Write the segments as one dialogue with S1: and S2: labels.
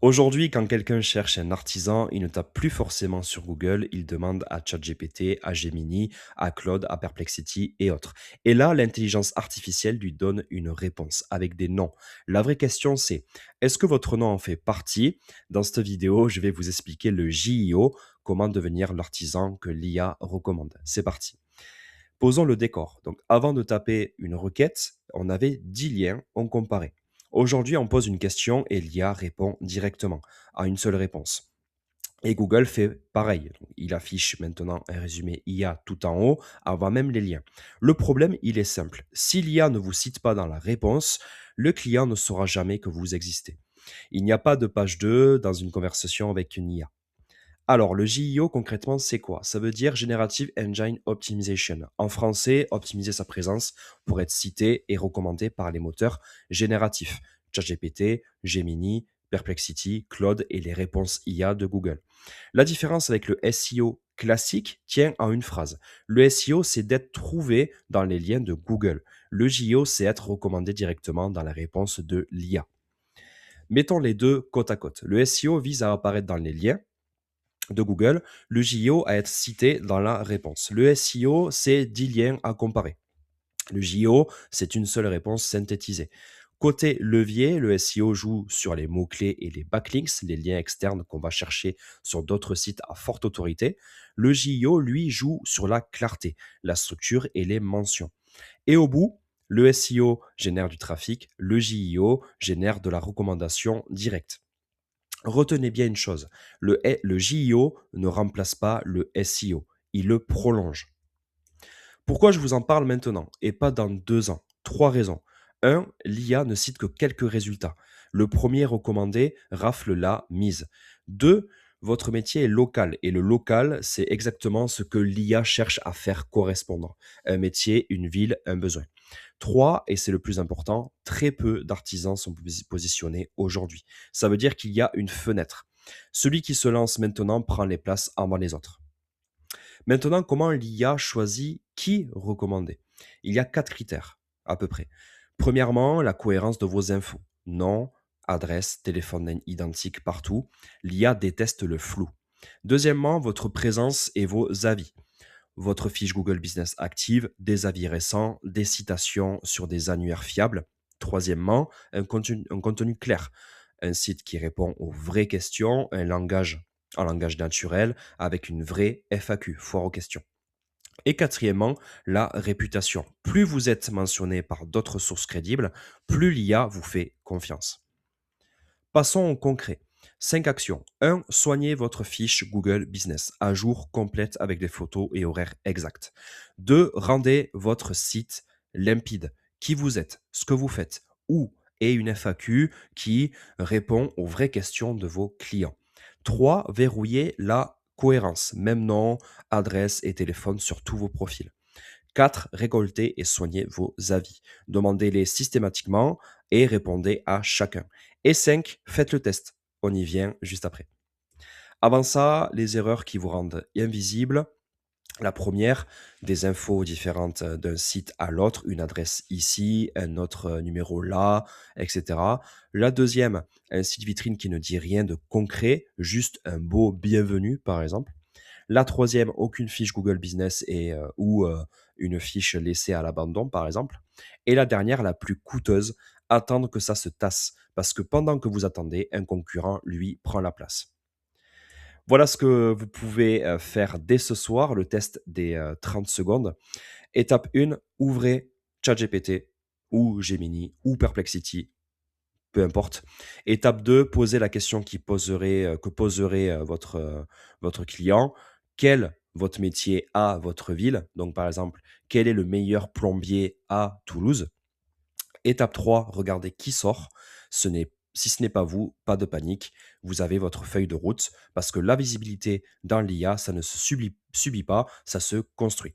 S1: Aujourd'hui, quand quelqu'un cherche un artisan, il ne tape plus forcément sur Google, il demande à ChatGPT, à Gemini, à Claude, à Perplexity et autres. Et là, l'intelligence artificielle lui donne une réponse avec des noms. La vraie question, c'est est-ce que votre nom en fait partie? Dans cette vidéo, je vais vous expliquer le JIO, comment devenir l'artisan que l'IA recommande. C'est parti. Posons le décor. Donc, avant de taper une requête, on avait 10 liens, on comparait. Aujourd'hui, on pose une question et l'IA répond directement à une seule réponse. Et Google fait pareil. Donc, il affiche maintenant un résumé IA tout en haut, avant même les liens. Le problème, il est simple. Si l'IA ne vous cite pas dans la réponse, le client ne saura jamais que vous existez. Il n'y a pas de page 2 dans une conversation avec une IA. Alors, le JIO, concrètement, c'est quoi? Ça veut dire Generative Engine Optimization. En français, optimiser sa présence pour être cité et recommandé par les moteurs génératifs. ChatGPT, Gemini, Perplexity, Claude et les réponses IA de Google. La différence avec le SEO classique tient en une phrase. Le SEO, c'est d'être trouvé dans les liens de Google. Le JIO, c'est être recommandé directement dans la réponse de l'IA. Mettons les deux côte à côte. Le SEO vise à apparaître dans les liens de Google, le JIO à être cité dans la réponse. Le SEO, c'est 10 liens à comparer. Le JIO, c'est une seule réponse synthétisée. Côté levier, le SEO joue sur les mots-clés et les backlinks, les liens externes qu'on va chercher sur d'autres sites à forte autorité. Le JIO, lui, joue sur la clarté, la structure et les mentions. Et au bout, le SEO génère du trafic, le JIO génère de la recommandation directe. Retenez bien une chose, le JIO ne remplace pas le SEO, il le prolonge. Pourquoi je vous en parle maintenant et pas dans 2 ans? Trois raisons. Un, l'IA ne cite que quelques résultats. Le premier recommandé rafle la mise. Deux, votre métier est local et le local, c'est exactement ce que l'IA cherche à faire correspondre. Un métier, une ville, un besoin. 3, et c'est le plus important, très peu d'artisans sont positionnés aujourd'hui. Ça veut dire qu'il y a une fenêtre. Celui qui se lance maintenant prend les places avant les autres. Maintenant, comment l'IA choisit qui recommander? Il y a 4 critères, à peu près. Premièrement, la cohérence de vos infos. Nom, adresse, téléphone identique partout. L'IA déteste le flou. Deuxièmement, votre présence et vos avis. Votre fiche Google Business active, des avis récents, des citations sur des annuaires fiables. Troisièmement, un contenu clair. Un site qui répond aux vraies questions, un langage naturel, avec une vraie FAQ, foire aux questions. Et quatrièmement, la réputation. Plus vous êtes mentionné par d'autres sources crédibles, plus l'IA vous fait confiance. Passons au concret. 5 actions. 1. Soignez votre fiche Google Business, à jour, complète avec des photos et horaires exacts. 2. Rendez votre site limpide. Qui vous êtes, ce que vous faites, où, et une FAQ qui répond aux vraies questions de vos clients. 3. Verrouillez la cohérence, même nom, adresse et téléphone sur tous vos profils. 4. Récoltez et soignez vos avis. Demandez-les systématiquement et répondez à chacun. Et 5. Faites le test. On y vient juste après. Avant ça, les erreurs qui vous rendent invisible. La première, des infos différentes d'un site à l'autre, une adresse ici, un autre numéro là, etc. La deuxième, un site vitrine qui ne dit rien de concret, juste un beau bienvenue par exemple. La troisième, aucune fiche Google Business ou une fiche laissée à l'abandon, par exemple. Et la dernière, la plus coûteuse, attendre que ça se tasse. Parce que pendant que vous attendez, un concurrent, lui, prend la place. Voilà ce que vous pouvez faire dès ce soir, le test des 30 secondes. Étape 1, ouvrez ChatGPT ou Gemini ou Perplexity, peu importe. Étape 2, posez la question que poserait votre client. Quel votre métier à votre ville? Donc, par exemple, quel est le meilleur plombier à Toulouse? Étape 3, regardez qui sort. Si ce n'est pas vous, pas de panique. Vous avez votre feuille de route parce que la visibilité dans l'IA, ça ne se subit pas, ça se construit.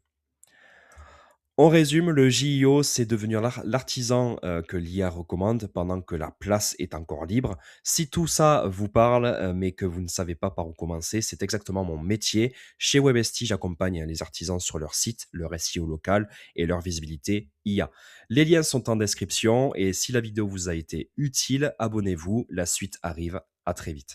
S1: On résume, le JIO, c'est devenir l'artisan que l'IA recommande pendant que la place est encore libre. Si tout ça vous parle, mais que vous ne savez pas par où commencer, c'est exactement mon métier. Chez WebST, j'accompagne les artisans sur leur site, leur SEO local et leur visibilité IA. Les liens sont en description et si la vidéo vous a été utile, abonnez-vous, la suite arrive À très vite.